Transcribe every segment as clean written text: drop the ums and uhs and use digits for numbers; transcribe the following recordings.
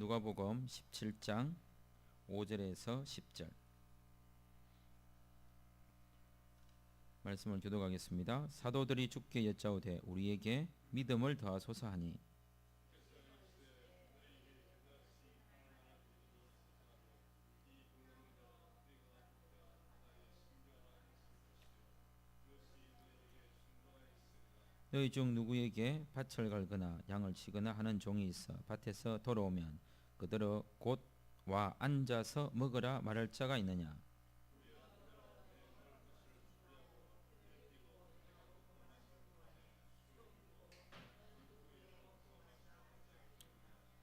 누가복음 17장 5절에서 10절 말씀을 교독하겠습니다. 사도들이 주께 여짜오되 우리에게 믿음을 더하소서 하니 너희 중 누구에게 밭을 갈거나 양을 치거나 하는 종이 있어 밭에서 돌아오면 그대로 곧 와 앉아서 먹으라 말할 자가 있느냐?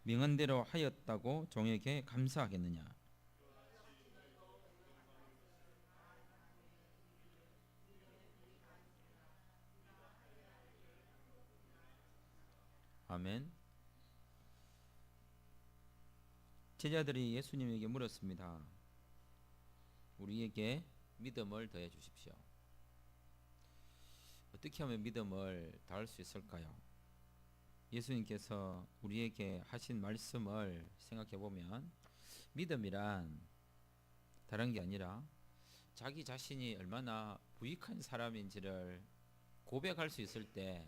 명한대로 하였다고 종에게 감사하겠느냐? 아멘. 제자들이 예수님에게 물었습니다. 우리에게 믿음을 더해 주십시오. 어떻게 하면 믿음을 더할 수 있을까요? 예수님께서 우리에게 하신 말씀을 생각해 보면 믿음이란 다른 게 아니라 자기 자신이 얼마나 부익한 사람인지를 고백할 수 있을 때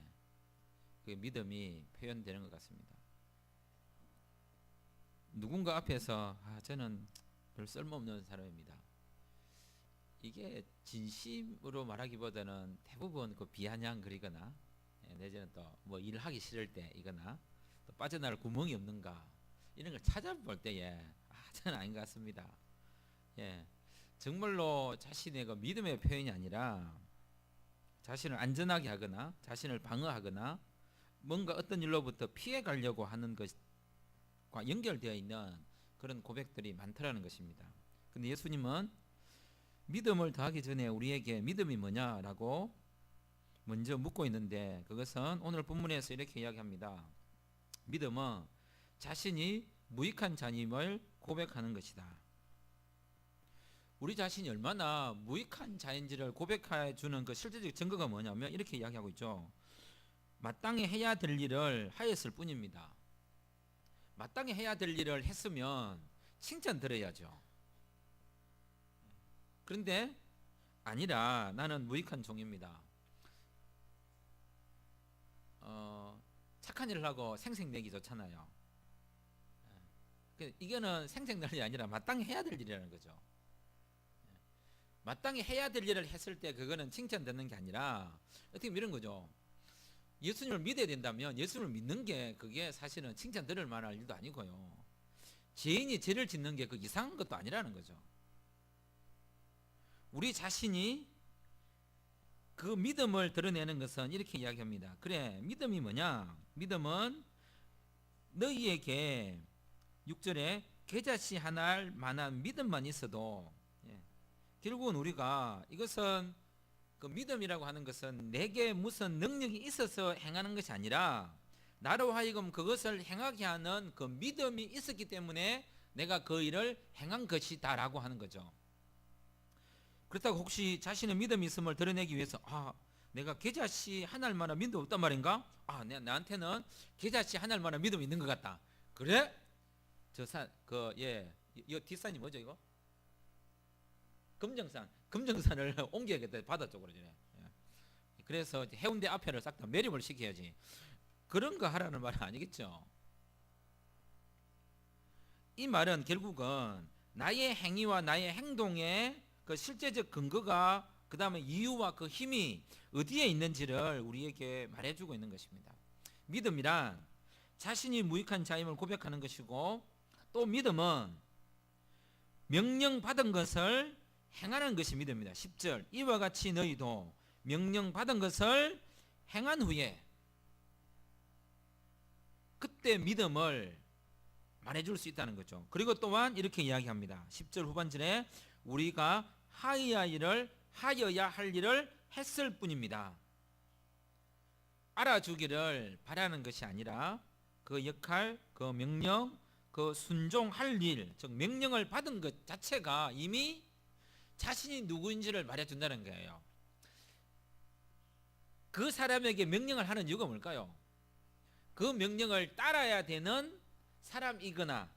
그 믿음이 표현되는 것 같습니다. 누군가 앞에서 저는 별 쓸모없는 사람입니다. 이게 진심으로 말하기보다는 대부분 그 비아냥 그리거나 내지는 또 뭐 일하기 싫을 때 이거나 또 빠져나갈 구멍이 없는가 이런 걸 찾아볼 때에 저는 아닌 것 같습니다. 정말로 자신의 그 믿음의 표현이 아니라 자신을 안전하게 하거나 자신을 방어하거나 뭔가 어떤 일로부터 피해 가려고 하는 것과 연결되어 있는 그런 고백들이 많더라는 것입니다. 근데 예수님은 믿음을 더하기 전에 우리에게 믿음이 뭐냐라고 먼저 묻고 있는데 그것은 오늘 본문에서 이렇게 이야기합니다. 믿음은 자신이 무익한 자임을 고백하는 것이다. 우리 자신이 얼마나 무익한 자인지를 고백해 주는 그 실질적 증거가 뭐냐면 이렇게 이야기하고 있죠. 마땅히 해야 될 일을 하였을 뿐입니다. 마땅히 해야 될 일을 했으면 칭찬 들어야죠. 그런데 아니라 나는 무익한 종입니다. 착한 일을 하고 생색내기 좋잖아요. 이거는 생색낼 일이 아니라 마땅히 해야 될 일이라는 거죠. 마땅히 해야 될 일을 했을 때 그거는 칭찬 듣는 게 아니라 어떻게 이런 거죠. 예수님을 믿어야 된다면 예수님을 믿는 게 그게 사실은 칭찬 들을 만한 일도 아니고요. 죄인이 죄를 짓는 게 그 이상한 것도 아니라는 거죠. 우리 자신이 그 믿음을 드러내는 것은 이렇게 이야기합니다. 그래, 믿음이 뭐냐? 믿음은 너희에게 6절에 겨자씨 하나할 만한 믿음만 있어도 결국은 우리가 이것은 그 믿음이라고 하는 것은 내게 무슨 능력이 있어서 행하는 것이 아니라 나로 하여금 그것을 행하게 하는 그 믿음이 있었기 때문에 내가 그 일을 행한 것이다 라고 하는 거죠. 그렇다고 혹시 자신의 믿음이 있음을 드러내기 위해서 내가 겨자씨 하나만한 믿음 없단 말인가? 나한테는 겨자씨 하나만한 믿음이 있는 것 같다. 그래? 이 뒷산이 뭐죠 이거? 금정산을 옮겨야겠다. 바다 쪽으로 전에. 그래서 해운대 앞에를 싹 다 매립을 시켜야지. 그런 거 하라는 말은 아니겠죠. 이 말은 결국은 나의 행위와 나의 행동의 그 실제적 근거가 그 다음에 이유와 그 힘이 어디에 있는지를 우리에게 말해주고 있는 것입니다. 믿음이란 자신이 무익한 자임을 고백하는 것이고 또 믿음은 명령받은 것을 행하는 것이 믿음입니다. 10절 이와 같이 너희도 명령받은 것을 행한 후에 그때 믿음을 말해줄 수 있다는 거죠. 그리고 또한 이렇게 이야기합니다. 10절 후반절에 우리가 하여야 할 일을 했을 뿐입니다. 알아주기를 바라는 것이 아니라 그 역할, 그 명령, 그 순종할 일, 즉 명령을 받은 것 자체가 이미 자신이 누구인지를 말해준다는 거예요. 그 사람에게 명령을 하는 이유가 뭘까요? 그 명령을 따라야 되는 사람이거나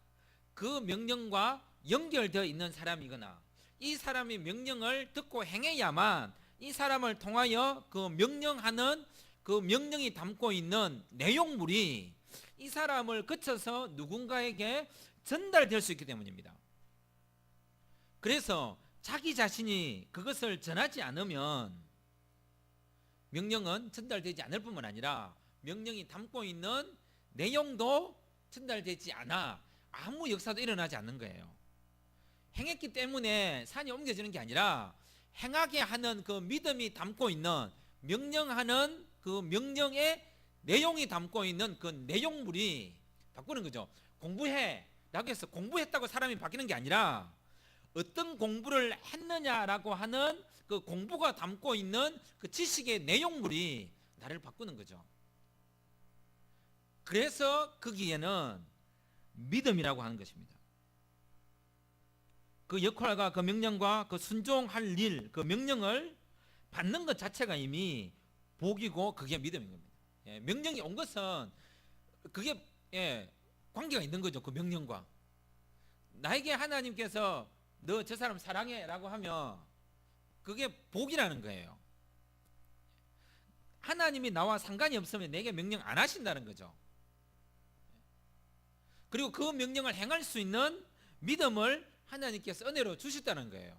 그 명령과 연결되어 있는 사람이거나 이 사람이 명령을 듣고 행해야만 이 사람을 통하여 그 명령하는 그 명령이 담고 있는 내용물이 이 사람을 거쳐서 누군가에게 전달될 수 있기 때문입니다. 그래서 자기 자신이 그것을 전하지 않으면 명령은 전달되지 않을 뿐만 아니라 명령이 담고 있는 내용도 전달되지 않아 아무 역사도 일어나지 않는 거예요. 행했기 때문에 산이 옮겨지는 게 아니라 행하게 하는 그 믿음이 담고 있는 명령하는 그 명령의 내용이 담고 있는 그 내용물이 바꾸는 거죠. 공부해 라고 해서 공부했다고 사람이 바뀌는 게 아니라 어떤 공부를 했느냐라고 하는 그 공부가 담고 있는 그 지식의 내용물이 나를 바꾸는 거죠. 그래서 거기에는 믿음이라고 하는 것입니다. 그 역할과 그 명령과 그 순종할 일, 그 명령을 받는 것 자체가 이미 복이고 그게 믿음인 겁니다. 예, 명령이 온 것은 그게 관계가 있는 거죠. 그 명령과 나에게 하나님께서 너 저 사람 사랑해 라고 하면 그게 복이라는 거예요. 하나님이 나와 상관이 없으면 내게 명령 안 하신다는 거죠. 그리고 그 명령을 행할 수 있는 믿음을 하나님께서 은혜로 주셨다는 거예요.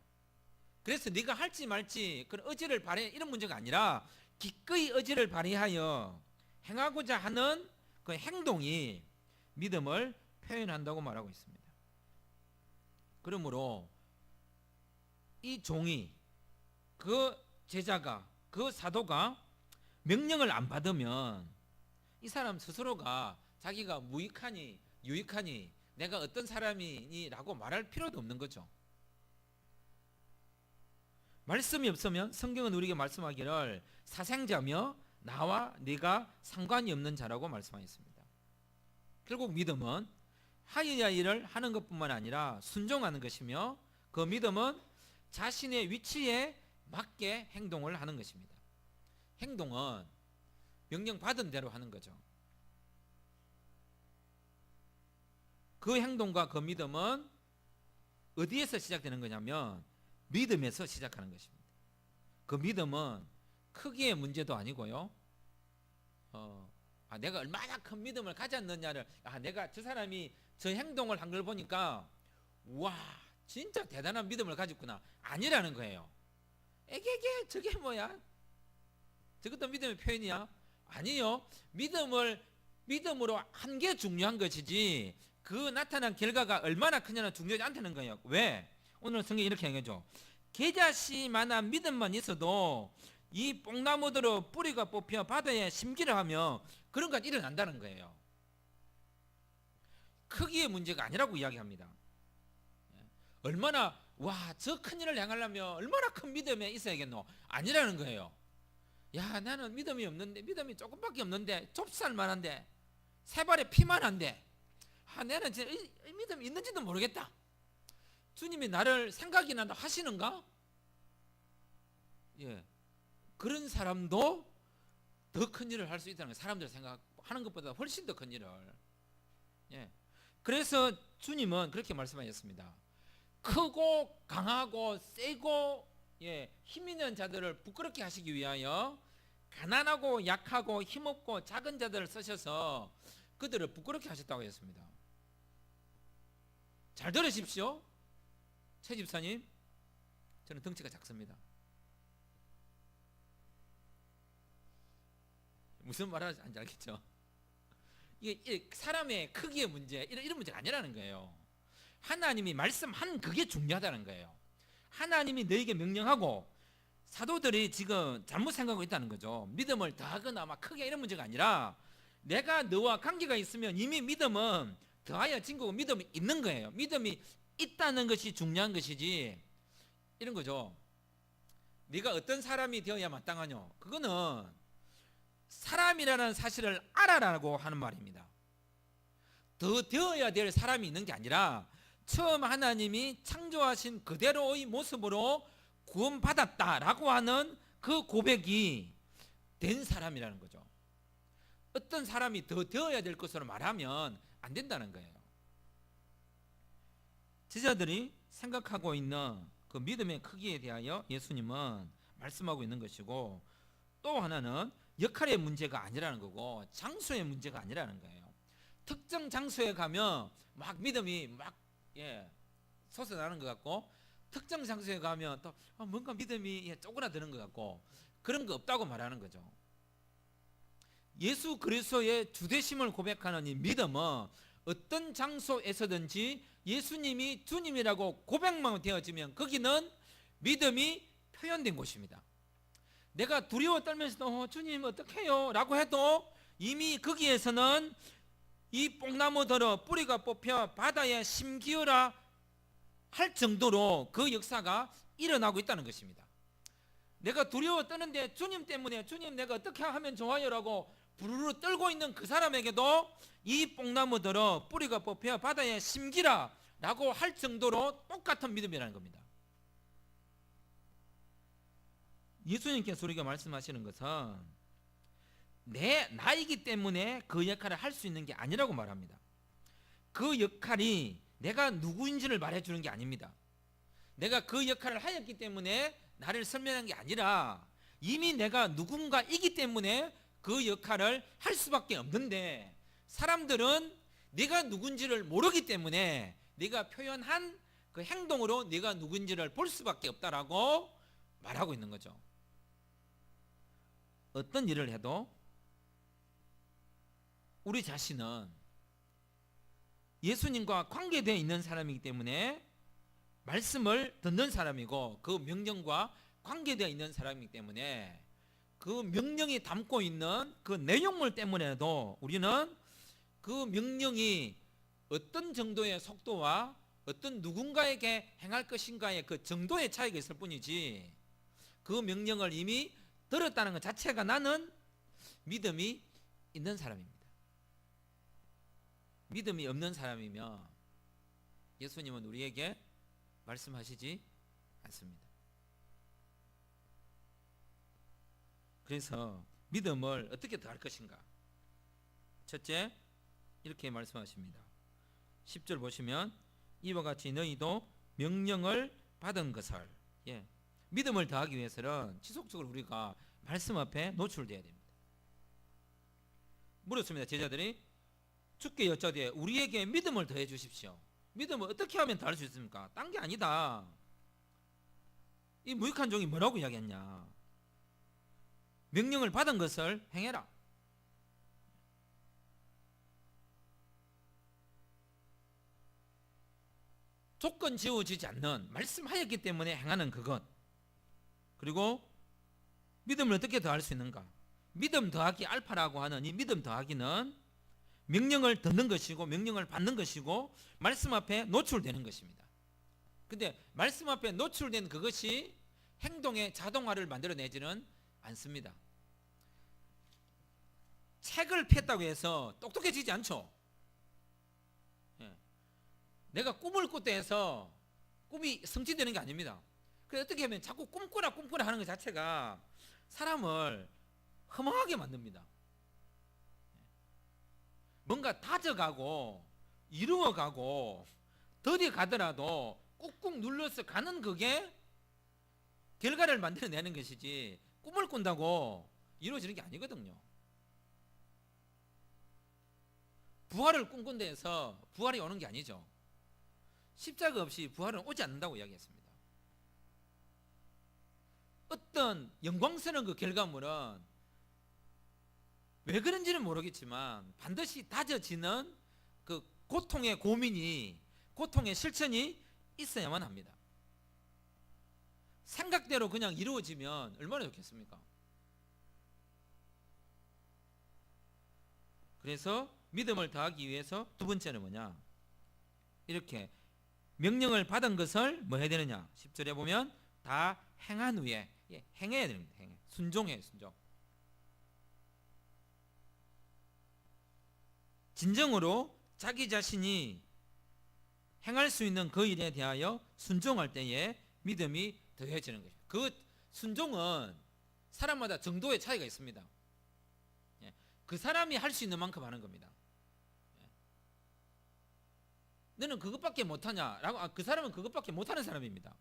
그래서 네가 할지 말지 그런 의지를 발휘 이런 문제가 아니라 기꺼이 의지를 발휘하여 행하고자 하는 그 행동이 믿음을 표현한다고 말하고 있습니다. 그러므로 이 종이 그 제자가 그 사도가 명령을 안 받으면 이 사람 스스로가 자기가 무익하니 유익하니 내가 어떤 사람이니 라고 말할 필요도 없는 거죠. 말씀이 없으면 성경은 우리에게 말씀하기를 사생자며 나와 네가 상관이 없는 자라고 말씀하였습니다. 결국 믿음은 하여야 일을 하는 것뿐만 아니라 순종하는 것이며 그 믿음은 자신의 위치에 맞게 행동을 하는 것입니다. 행동은 명령 받은 대로 하는 거죠. 그 행동과 그 믿음은 어디에서 시작되는 거냐면 믿음에서 시작하는 것입니다. 그 믿음은 크기의 문제도 아니고요. 내가 얼마나 큰 믿음을 가졌느냐를 내가 저 사람이 저 행동을 한 걸 보니까 와 진짜 대단한 믿음을 가졌구나 아니라는 거예요. 에게게 저게 뭐야? 저것도 믿음의 표현이야? 아니요. 믿음으로 한 게 중요한 것이지 그 나타난 결과가 얼마나 크냐는 중요하지 않다는 거예요. 왜? 오늘 성경이 이렇게 얘기해줘. 겨자씨만한 믿음만 있어도 이 뽕나무대로 뿌리가 뽑혀 바다에 심기를 하면 그런 것 일어난다는 거예요. 크기의 문제가 아니라고 이야기합니다. 얼마나 저 큰 일을 행하려면 얼마나 큰 믿음에 있어야겠노? 아니라는 거예요. 야 나는 믿음이 없는데 믿음이 조금밖에 없는데 좁쌀 만한데 세 발에 피만 한데 나는 이 믿음이 있는지도 모르겠다. 주님이 나를 생각이나 하시는가? 예, 그런 사람도 더 큰 일을 할 수 있다는 거예요. 사람들 생각하는 것보다 훨씬 더 큰 일을. 예, 그래서 주님은 그렇게 말씀하셨습니다. 크고 강하고 세고 힘 있는 자들을 부끄럽게 하시기 위하여 가난하고 약하고 힘없고 작은 자들을 쓰셔서 그들을 부끄럽게 하셨다고 했습니다. 잘 들으십시오. 최 집사님, 저는 덩치가 작습니다. 무슨 말하는지 알겠죠? 이게 사람의 크기의 문제 이런 문제가 아니라는 거예요. 하나님이 말씀한 그게 중요하다는 거예요. 하나님이 너에게 명령하고 사도들이 지금 잘못 생각하고 있다는 거죠. 믿음을 더하거나 막 크게 이런 문제가 아니라 내가 너와 관계가 있으면 이미 믿음은 더하여 증거고 믿음이 있는 거예요. 믿음이 있다는 것이 중요한 것이지 이런 거죠. 네가 어떤 사람이 되어야 마땅하뇨? 그거는 사람이라는 사실을 알아라고 하는 말입니다. 더 되어야 될 사람이 있는 게 아니라 처음 하나님이 창조하신 그대로의 모습으로 구원받았다라고 하는 그 고백이 된 사람이라는 거죠. 어떤 사람이 더 되어야 될 것으로 말하면 안 된다는 거예요. 제자들이 생각하고 있는 그 믿음의 크기에 대하여 예수님은 말씀하고 있는 것이고, 또 하나는 역할의 문제가 아니라는 거고 장소의 문제가 아니라는 거예요. 특정 장소에 가면 막 믿음이 막 솟아나는 것 같고, 특정 장소에 가면 또 뭔가 믿음이 쪼그라드는 것 같고, 그런 거 없다고 말하는 거죠. 예수 그리스도의 주되심을 고백하는 이 믿음은 어떤 장소에서든지 예수님이 주님이라고 고백만 되어지면 거기는 믿음이 표현된 곳입니다. 내가 두려워 떨면서도 주님 어떡해요 라고 해도 이미 거기에서는 이 뽕나무더러 뿌리가 뽑혀 바다에 심기어라 할 정도로 그 역사가 일어나고 있다는 것입니다. 내가 두려워 떠는데 주님 때문에, 주님 내가 어떻게 하면 좋아요 라고 부르르 떨고 있는 그 사람에게도 이 뽕나무더러 뿌리가 뽑혀 바다에 심기라 라고 할 정도로 똑같은 믿음이라는 겁니다. 예수님께서 우리가 말씀하시는 것은 나이기 때문에 그 역할을 할 수 있는 게 아니라고 말합니다. 그 역할이 내가 누구인지를 말해주는 게 아닙니다. 내가 그 역할을 하였기 때문에 나를 설명한 게 아니라 이미 내가 누군가이기 때문에 그 역할을 할 수밖에 없는데, 사람들은 내가 누군지를 모르기 때문에 네가 표현한 그 행동으로 네가 누군지를 볼 수밖에 없다라고 말하고 있는 거죠. 어떤 일을 해도 우리 자신은 예수님과 관계되어 있는 사람이기 때문에 말씀을 듣는 사람이고, 그 명령과 관계되어 있는 사람이기 때문에 그 명령이 담고 있는 그 내용물 때문에도 우리는 그 명령이 어떤 정도의 속도와 어떤 누군가에게 행할 것인가의 그 정도의 차이가 있을 뿐이지, 그 명령을 이미 들었다는 것 자체가 나는 믿음이 있는 사람입니다. 믿음이 없는 사람이면 예수님은 우리에게 말씀하시지 않습니다. 그래서 믿음을 어떻게 더할 것인가? 첫째, 이렇게 말씀하십니다. 10절 보시면 이와 같이 너희도 명령을 받은 것을, 믿음을 더하기 위해서는 지속적으로 우리가 말씀 앞에 노출되어야 됩니다. 물었습니다. 제자들이 주께 여짜되 우리에게 믿음을 더해 주십시오. 믿음을 어떻게 하면 더할 수 있습니까? 딴 게 아니다. 이 무익한 종이 뭐라고 이야기했냐? 명령을 받은 것을 행해라. 조건 지어지지 않는, 말씀하였기 때문에 행하는 그것. 그리고 믿음을 어떻게 더할 수 있는가? 믿음 더하기 알파라고 하는 이 믿음 더하기는 명령을 듣는 것이고 명령을 받는 것이고 말씀 앞에 노출되는 것입니다. 근데 말씀 앞에 노출된 그것이 행동의 자동화를 만들어내지는 않습니다. 책을 폈다고 해서 똑똑해지지 않죠. 내가 꿈을 꿨다 해서 꿈이 성취되는 게 아닙니다. 그래서 어떻게 하면 자꾸 꿈꾸라 하는 것 자체가 사람을 허망하게 만듭니다. 뭔가 다져가고 이루어가고 더뎌가더라도 꾹꾹 눌러서 가는 그게 결과를 만들어내는 것이지, 꿈을 꾼다고 이루어지는 게 아니거든요. 부활을 꿈꾼다 해서 부활이 오는 게 아니죠. 십자가 없이 부활은 오지 않는다고 이야기했습니다. 어떤 영광스러운 그 결과물은 왜 그런지는 모르겠지만 반드시 다져지는 그 고통의 고민이, 고통의 실천이 있어야만 합니다. 생각대로 그냥 이루어지면 얼마나 좋겠습니까? 그래서 믿음을 더하기 위해서 두 번째는 뭐냐? 이렇게 명령을 받은 것을 뭐 해야 되느냐? 10절에 보면 다 행한 후에, 행해야 됩니다. 순종해요, 순종. 진정으로 자기 자신이 행할 수 있는 그 일에 대하여 순종할 때에 믿음이 더해지는 것입니다. 그 순종은 사람마다 정도의 차이가 있습니다. 그 사람이 할 수 있는 만큼 하는 겁니다. 너는 그것밖에 못하냐라고. 그 사람은 그것밖에 못하는 사람입니다.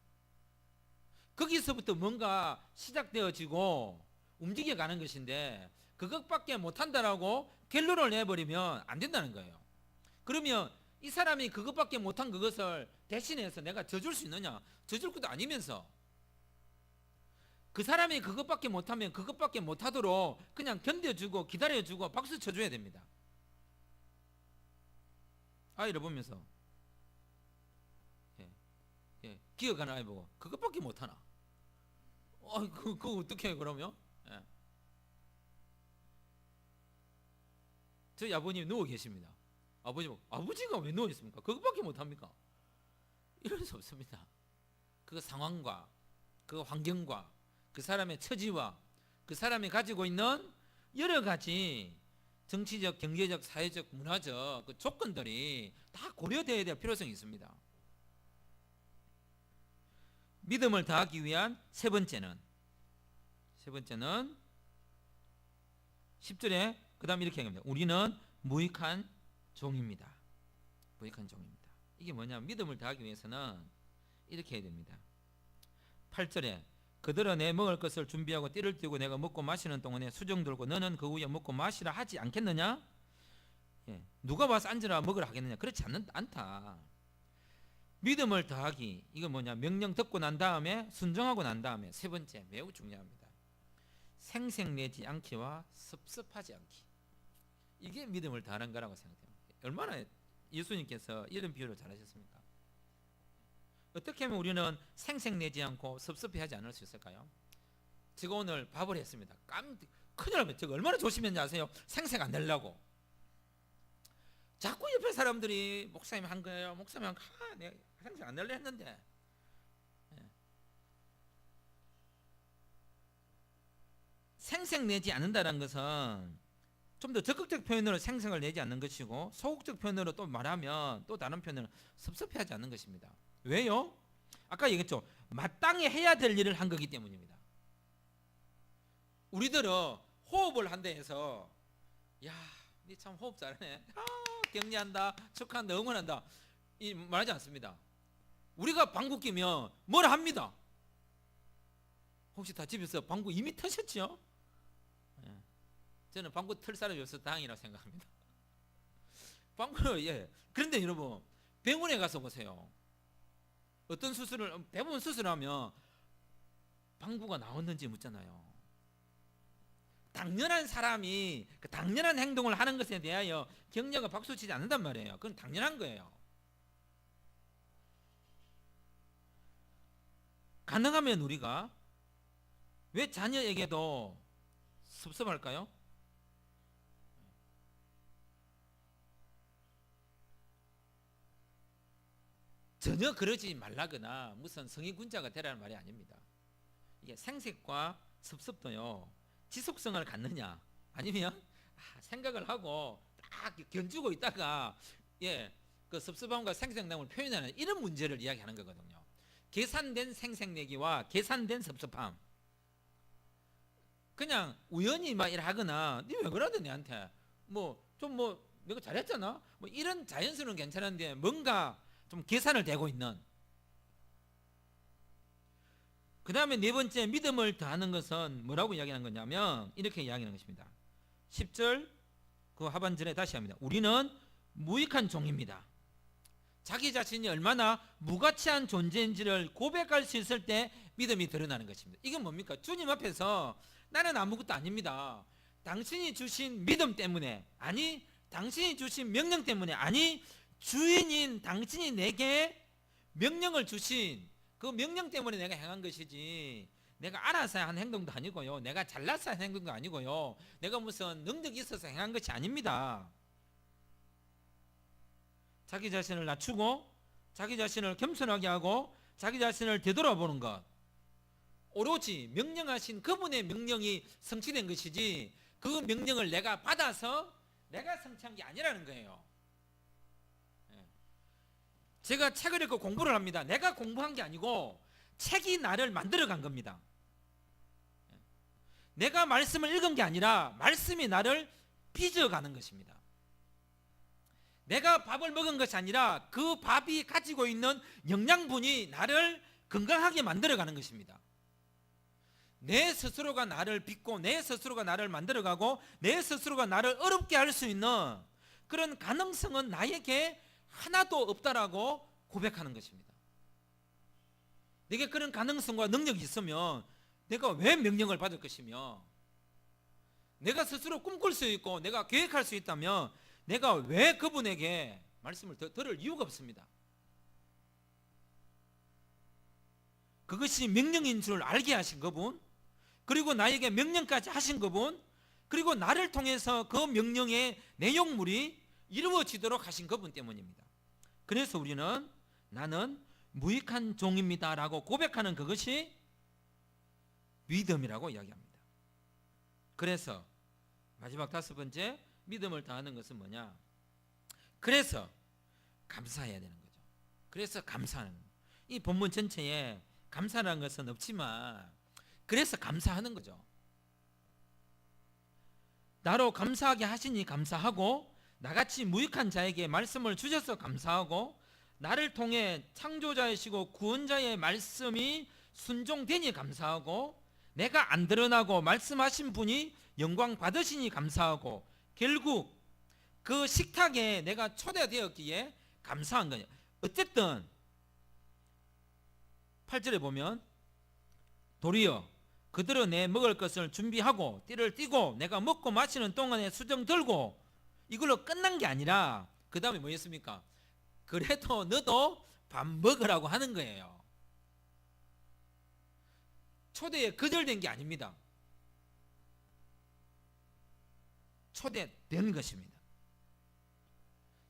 거기서부터 뭔가 시작되어지고 움직여가는 것인데 그것밖에 못한다라고 결론을 내버리면 안 된다는 거예요. 그러면 이 사람이 그것밖에 못한 그것을 대신해서 내가 져줄 수 있느냐? 져줄 것도 아니면서 그 사람이 그것밖에 못하면 그것밖에 못하도록 그냥 견뎌주고 기다려주고 박수 쳐줘야 됩니다. 아이를 보면서 기어가는 아이 보고 그것밖에 못하나? 그거 어떻게 해 그러면? 저희 아버님 누워 계십니다. 아버지가 왜 누워 있습니까? 그것밖에 못합니까? 이럴 수 없습니다. 그 상황과 그 환경과 그 사람의 처지와 그 사람이 가지고 있는 여러 가지 정치적, 경제적, 사회적, 문화적 그 조건들이 다 고려되어야 될 필요성이 있습니다. 믿음을 더하기 위한 세 번째는 10절에 그 다음 이렇게 얘기합니다. 우리는 무익한 종입니다. 무익한 종입니다. 이게 뭐냐면 믿음을 더하기 위해서는 이렇게 해야 됩니다. 8절에 그들은 내 먹을 것을 준비하고 띠를 띠고 내가 먹고 마시는 동안에 수정 들고 너는 그 후에 먹고 마시라 하지 않겠느냐? 누가 와서 앉으라 먹으라 하겠느냐? 그렇지 않다. 믿음을 더하기 이건 뭐냐? 명령 듣고 난 다음에 순종하고 난 다음에 세 번째 매우 중요합니다. 생색내지 않기와 섭섭하지 않기. 이게 믿음을 더하는 거라고 생각해요. 얼마나 예수님께서 이런 비유를 잘하셨습니까? 어떻게 하면 우리는 생색내지 않고 섭섭해하지 않을 수 있을까요? 제가 오늘 밥을 했습니다. 큰일 나면 제가 얼마나 조심했는지 아세요? 생색 안 내려고. 자꾸 옆에 사람들이 목사님 한 거예요. 목사님 한 거. 내가 생색 안 내려 했는데. 생색내지 않는다는 것은 좀 더 적극적 표현으로 생색을 내지 않는 것이고 소극적 표현으로 또 말하면 또 다른 표현으로 섭섭해하지 않는 것입니다. 왜요? 아까 얘기했죠. 마땅히 해야 될 일을 한 거기 때문입니다. 우리들은 호흡을 한다 해서 야, 니 참 호흡 잘하네. 격려한다, 축하한다, 응원한다 이 말하지 않습니다. 우리가 방구 끼면 뭐라 합니다. 혹시 다 집에서 방구 이미 터셨죠? 저는 방구 틀 사람이 없어서 다행이라고 생각합니다. 방구를 그런데 여러분 병원에 가서 보세요. 어떤 수술을 대부분 수술하면 방구가 나왔는지 묻잖아요. 당연한 사람이 그 당연한 행동을 하는 것에 대하여 격려가 박수치지 않는단 말이에요. 그건 당연한 거예요. 가능하면 우리가 왜 자녀에게도 섭섭할까요? 전혀 그러지 말라거나 무슨 성의군자가 되라는 말이 아닙니다. 이게 생색과 섭섭도요 지속성을 갖느냐 아니면 생각을 하고 딱 견주고 있다가 그 섭섭함과 생색남을 표현하는 이런 문제를 이야기하는 거거든요. 계산된 생색내기와 계산된 섭섭함. 그냥 우연히 막 일하거나 니 왜 그러대 내한테 내가 잘했잖아 이런 자연스러운 괜찮은데 뭔가 좀 계산을 대고 있는. 그 다음에 네 번째 믿음을 더하는 것은 뭐라고 이야기하는 거냐면 이렇게 이야기하는 것입니다. 10절 그 하반절에 다시 합니다. 우리는 무익한 종입니다. 자기 자신이 얼마나 무가치한 존재인지를 고백할 수 있을 때 믿음이 드러나는 것입니다. 이건 뭡니까? 주님 앞에서 나는 아무것도 아닙니다. 당신이 주신 믿음 때문에 아니 당신이 주신 명령 때문에 아니 주인인 당신이 내게 명령을 주신 그 명령 때문에 내가 행한 것이지 내가 알아서 한 행동도 아니고요. 내가 잘나서 한 행동도 아니고요. 내가 무슨 능력이 있어서 행한 것이 아닙니다. 자기 자신을 낮추고 자기 자신을 겸손하게 하고 자기 자신을 되돌아보는 것. 오로지 명령하신 그분의 명령이 성취된 것이지 그 명령을 내가 받아서 내가 성취한 게 아니라는 거예요. 제가 책을 읽고 공부를 합니다. 내가 공부한 게 아니고 책이 나를 만들어간 겁니다. 내가 말씀을 읽은 게 아니라 말씀이 나를 빚어가는 것입니다. 내가 밥을 먹은 것이 아니라 그 밥이 가지고 있는 영양분이 나를 건강하게 만들어가는 것입니다. 내 스스로가 나를 빚고 내 스스로가 나를 만들어가고 내 스스로가 나를 어렵게 할 수 있는 그런 가능성은 나에게 하나도 없다라고 고백하는 것입니다. 내게 그런 가능성과 능력이 있으면 내가 왜 명령을 받을 것이며, 내가 스스로 꿈꿀 수 있고 내가 계획할 수 있다면 내가 왜 그분에게 말씀을 들을 이유가 없습니다. 그것이 명령인 줄 알게 하신 그분, 그리고 나에게 명령까지 하신 그분, 그리고 나를 통해서 그 명령의 내용물이 이루어지도록 하신 그분 때문입니다. 그래서 우리는 나는 무익한 종입니다 라고 고백하는 그것이 믿음이라고 이야기합니다. 그래서 마지막 5번째, 믿음을 다하는 것은 뭐냐? 그래서 감사해야 되는 거죠. 그래서 감사하는 거예요. 이 본문 전체에 감사라는 것은 없지만 그래서 감사하는 거죠. 나로 감사하게 하시니 감사하고, 나같이 무익한 자에게 말씀을 주셔서 감사하고, 나를 통해 창조자이시고 구원자의 말씀이 순종되니 감사하고, 내가 안 드러나고 말씀하신 분이 영광 받으시니 감사하고, 결국 그 식탁에 내가 초대되었기에 감사한 거예요. 어쨌든 8절에 보면 도리어 그들은 내 먹을 것을 준비하고 띠를 띠고 내가 먹고 마시는 동안에 수정 들고, 이걸로 끝난 게 아니라 그 다음에 뭐였습니까? 그래도 너도 밥 먹으라고 하는 거예요. 초대에 거절된 게 아닙니다. 초대된 것입니다.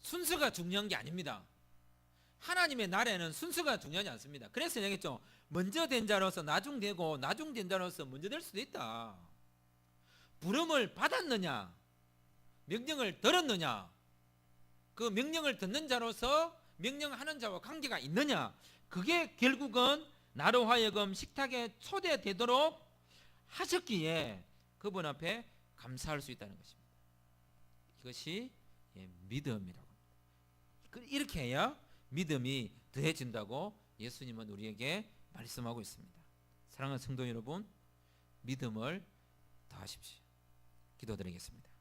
순서가 중요한 게 아닙니다. 하나님의 나라에는 순서가 중요하지 않습니다. 그래서 얘기했죠. 먼저 된 자로서 나중 되고 나중 된 자로서 먼저 될 수도 있다. 부름을 받았느냐, 명령을 들었느냐, 그 명령을 듣는 자로서 명령하는 자와 관계가 있느냐, 그게 결국은 나로 하여금 식탁에 초대되도록 하셨기에 그분 앞에 감사할 수 있다는 것입니다. 이것이 믿음이라고 합니다. 이렇게 해야 믿음이 더해진다고 예수님은 우리에게 말씀하고 있습니다. 사랑하는 성도 여러분, 믿음을 더하십시오. 기도드리겠습니다.